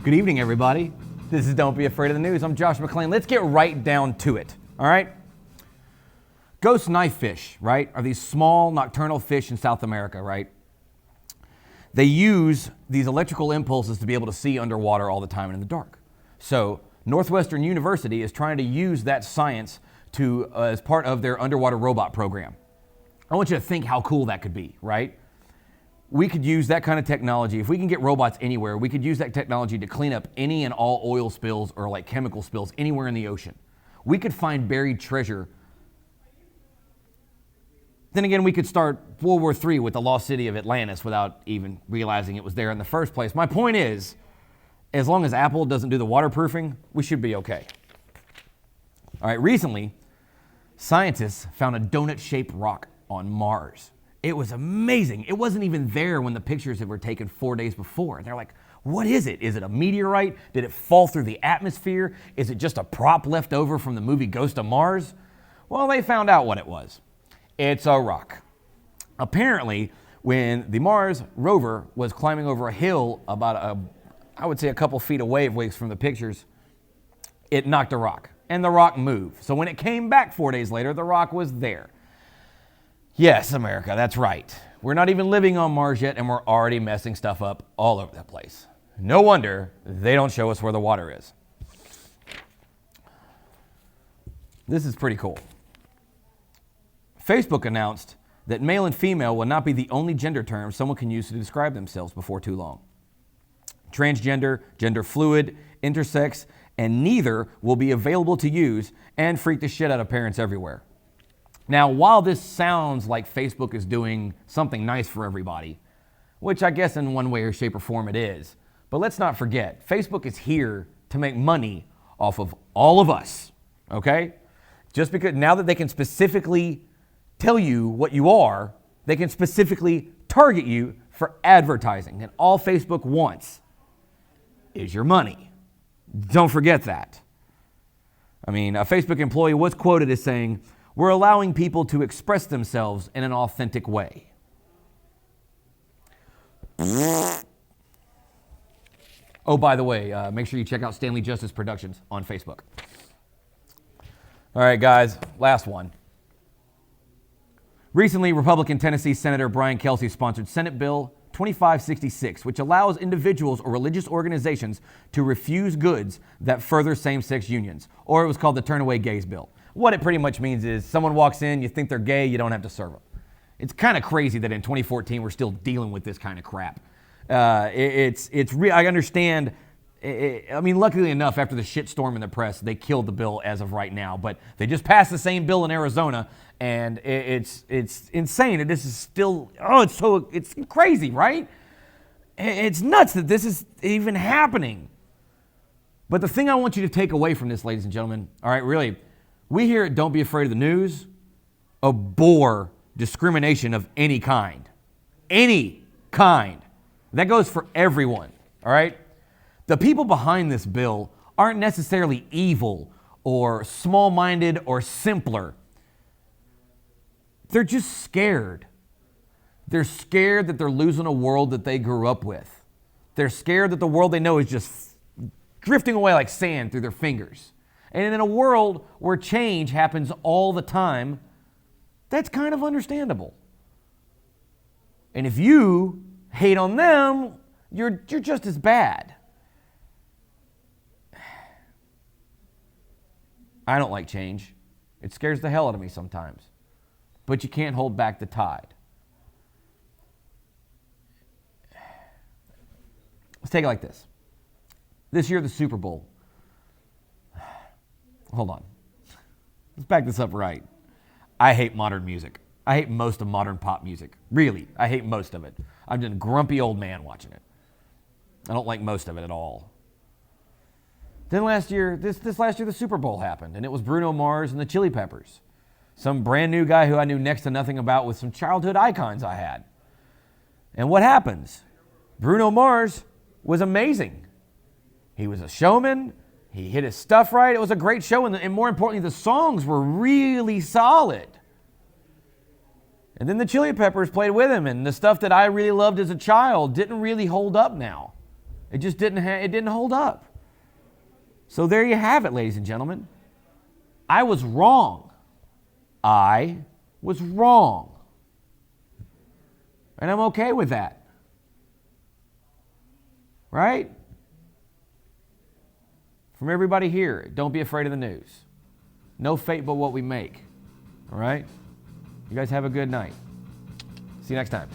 Good evening, everybody. This is Don't Be Afraid of the News. I'm Josh McClain. Let's get right down to it, all right? Ghost knifefish, right, are these small nocturnal fish in South America, right? They use these electrical impulses to be able to see underwater all the time and in the dark. So Northwestern University is trying to use that science to as part of their underwater robot program. I want you to think how cool that could be, right? We could use that kind of technology. If we can get robots anywhere, we could use that technology to clean up any and all oil spills or like chemical spills anywhere in the ocean. We could find buried treasure. Then again, we could start World War III with the lost city of Atlantis without even realizing it was there in the first place. My point is, as long as Apple doesn't do the waterproofing, we should be okay. All right, recently, scientists found a donut-shaped rock on Mars. It was amazing. It wasn't even there when the pictures that were taken 4 days before. They're like, what is it? Is it a meteorite? Did it fall through the atmosphere? Is it just a prop left over from the movie Ghost of Mars? Well, they found out what it was. It's a rock. Apparently, when the Mars rover was climbing over a hill about I would say a couple feet away from the pictures, it knocked a rock, and the rock moved. So when it came back 4 days later, the rock was there. Yes, America, that's right. We're not even living on Mars yet, and we're already messing stuff up all over the place. No wonder they don't show us where the water is. This is pretty cool. Facebook announced that male and female will not be the only gender terms someone can use to describe themselves before too long. Transgender, gender fluid, intersex, and neither will be available to use and freak the shit out of parents everywhere. Now, while this sounds like Facebook is doing something nice for everybody, which I guess in one way or shape or form it is, but let's not forget, Facebook is here to make money off of all of us, okay? Just because now that they can specifically tell you what you are, they can specifically target you for advertising, and all Facebook wants is your money. Don't forget that. I mean, a Facebook employee was quoted as saying, "We're allowing people to express themselves in an authentic way." Oh, by the way, make sure you check out Stanley Justice Productions on Facebook. All right, guys, last one. Recently, Republican Tennessee Senator Brian Kelsey sponsored Senate Bill 2566, which allows individuals or religious organizations to refuse goods that further same-sex unions, or it was called the Turn Away Gays Bill. What it pretty much means is someone walks in, you think they're gay, you don't have to serve them. It's kind of crazy that in 2014 we're still dealing with this kind of crap. I understand. I mean, luckily enough, after the shitstorm in the press, they killed the bill as of right now. But they just passed the same bill in Arizona, and it's insane that this is still. It's crazy, right? It's nuts that this is even happening. But the thing I want you to take away from this, ladies and gentlemen, all right, really, we here at Don't Be Afraid of the News abhor discrimination of any kind. Any kind. That goes for everyone, all right? The people behind this bill aren't necessarily evil or small-minded or simpler. They're just scared. They're scared that they're losing a world that they grew up with. They're scared that the world they know is just drifting away like sand through their fingers. And in a world where change happens all the time, that's kind of understandable. And if you hate on them, you're just as bad. I don't like change. It scares the hell out of me sometimes. But you can't hold back the tide. Let's take it like this. This year, the Super Bowl. Hold on. Let's back this up right. I hate modern music. I hate most of modern pop music. Really, I hate most of it. I'm just a grumpy old man watching it. I don't like most of it at all. Then last year, this last year, the Super Bowl happened, and it was Bruno Mars and the Chili Peppers. Some brand new guy who I knew next to nothing about with some childhood icons I had. And what happens? Bruno Mars was amazing. He was a showman. He hit his stuff right. It was a great show, and more importantly, the songs were really solid. And then the Chili Peppers played with him, and the stuff that I really loved as a child didn't really hold up now. It just didn't hold up. So there you have it, ladies and gentlemen. I was wrong. I was wrong. And I'm okay with that. Right? From everybody here, don't be afraid of the news. No fate but what we make. All right? You guys have a good night. See you next time.